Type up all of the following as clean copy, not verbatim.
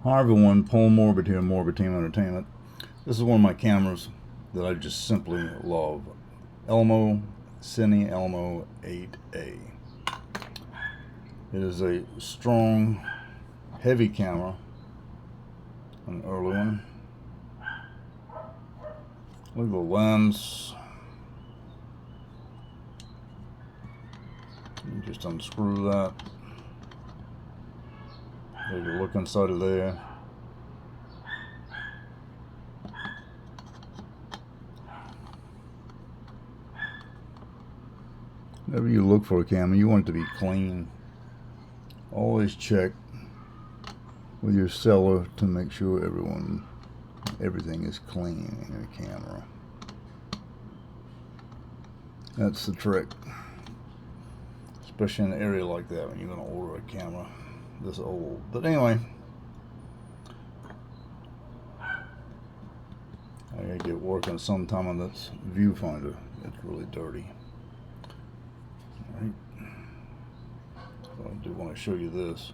Hi everyone, Paul Morbid here, Morbid Team Entertainment. This is one of my cameras that I just simply love. Elmo Cine Elmo 8A. It is a strong, heavy camera, an early one. Look at the lens. You just unscrew that. Take a look inside of there. Whenever you look for a camera, you want it to be clean. Always check with your seller to make sure everything is clean in your camera. That's the trick, especially in an area like that when you're going to order a camera this old. But anyway, I gotta get working sometime on this viewfinder. It's really dirty. Alright, so I do want to show you this.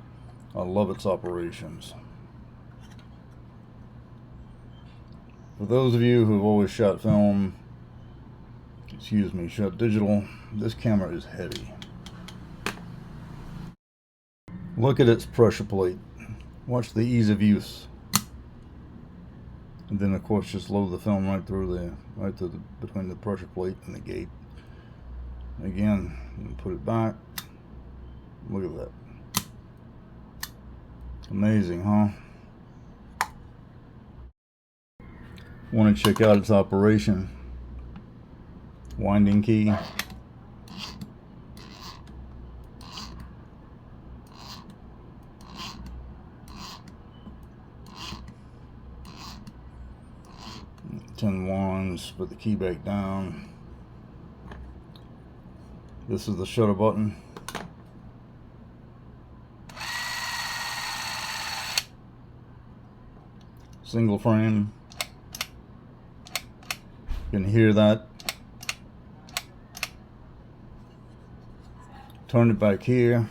I love its operations. For those of you who've always shot film, shot digital, this camera is heavy. Look at its pressure plate. Watch the ease of use. And then of course just load the film right through there, between the pressure plate and the gate. Again, put it back. Look at that. Amazing, huh? Want to check out its operation. Winding key. Ten wands, put the key back down. This is the shutter button. Single frame. You can hear that. Turn it back here.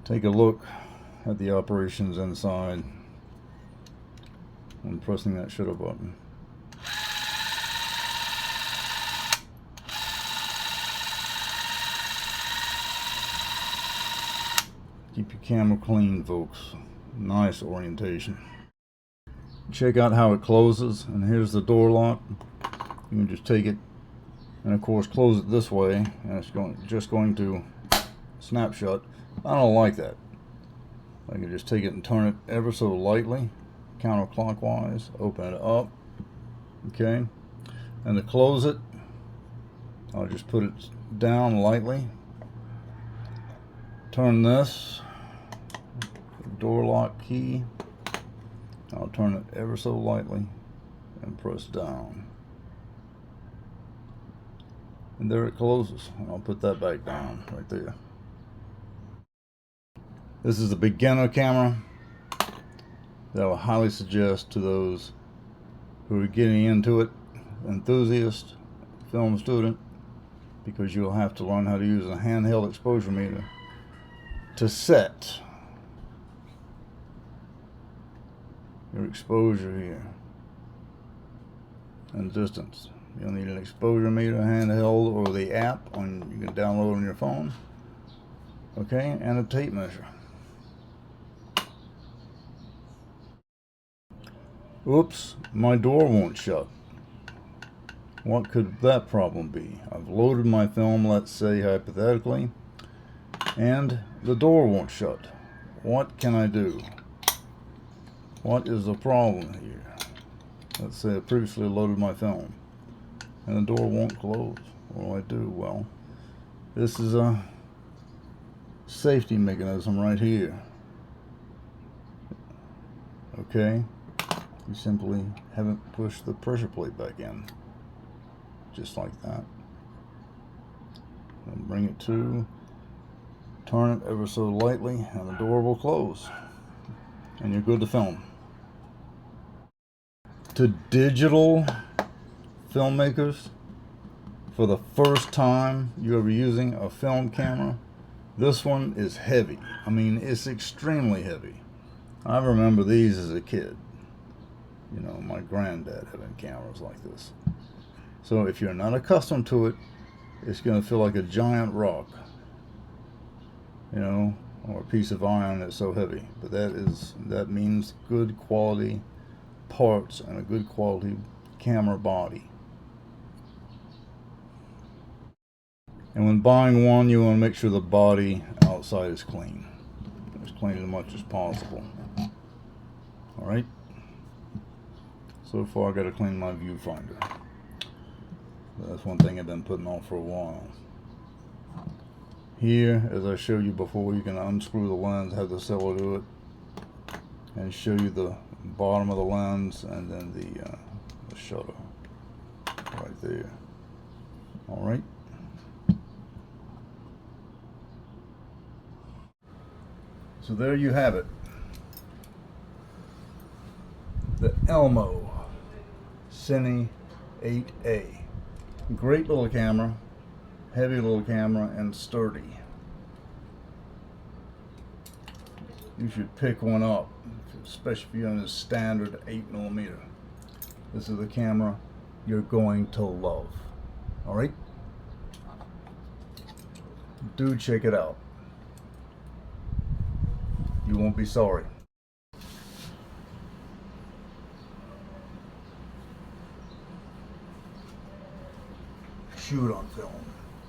Take a look at the operations inside when pressing that shutter button. Keep your camera clean, folks. Nice orientation. Check out how it closes, and here's the door lock. You can just take it and of course close it this way, and it's just going to snap shut. I don't like that. I can just take it and turn it ever so lightly, counterclockwise, open it up, okay, and to close it, I'll just put it down lightly, turn this door lock key, I'll turn it ever so lightly and press down, and there it closes. I'll put that back down right there. This is a beginner camera that I would highly suggest to those who are getting into it, enthusiast, film student, because you'll have to learn how to use a handheld exposure meter to set your exposure here and distance. You'll need an exposure meter, handheld, or the app you can download on your phone, okay, and a tape measure. Oops, my door won't shut. What could that problem be? I've loaded my film, let's say hypothetically, and the door won't shut. What can I do? What is the problem here? Let's say I previously loaded my film and the door won't close. What do I do? Well, this is a safety mechanism right here. Okay, you simply haven't pushed the pressure plate back in, just like that, and bring it to, turn it ever so lightly, and the door will close, and you're good to film. To digital filmmakers, for the first time you're ever using a film camera, this one is heavy. I mean, it's extremely heavy. I remember these as a kid. You know, my granddad having cameras like this. So if you're not accustomed to it, it's going to feel like a giant rock, you know, or a piece of iron that's so heavy. But that means good quality parts and a good quality camera body. And when buying one, you want to make sure the body outside is clean, as clean as much as possible. All right. So far, I got to clean my viewfinder. That's one thing I've been putting on for a while. Here, as I showed you before, you can unscrew the lens, have the seller do it, and show you the bottom of the lens and then the shutter right there. All right. So there you have it. The Elmo Cine 8A. Great little camera, heavy little camera, and sturdy. You should pick one up, especially if you're on a standard 8mm. This is the camera you're going to love. All right? Do check it out. You won't be sorry. Shoot on film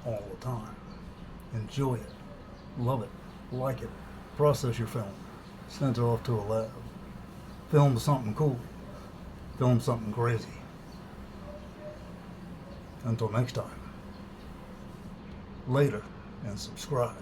all the time. Enjoy it. Love it. Like it. Process your film. Send it off to a lab. Film something cool. Film something crazy. Until next time. Later, and subscribe.